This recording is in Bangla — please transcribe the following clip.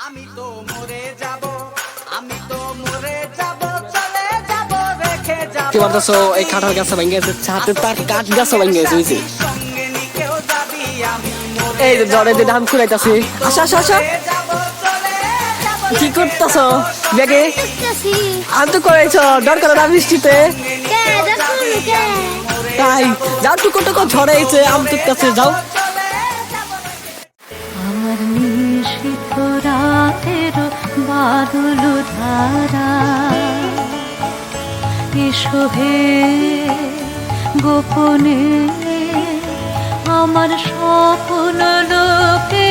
আমি তো মরে যাব, আমি তো মরে যাব, চলে যাব, রেখে যাব। কি বলতেছো? এই কাঁঠাল গাছ ভেঙে গেছে, হাতে তার কাঠ গাছ ভেঙে গেছে বুঝছি। সঙ্গে নিকেও যাবি, আমি মরে এই যে জ্বরে যে ধান খুঁড়াইতাছি। আসো আসো আসো। যাব, চলে যাব। কি করতেছো ব্যাগে? দেখতেছি আমি তো করেছ ডর করে না বৃষ্টিতে। কে দেখুন কে তাই যাও টুকো টুকো ঝড়ে এসে আম তুকতেছে যাও। আমার নিশিত রাতের বাদল ধারা এসো হে গোপনে আমার স্বপ্ন লোকে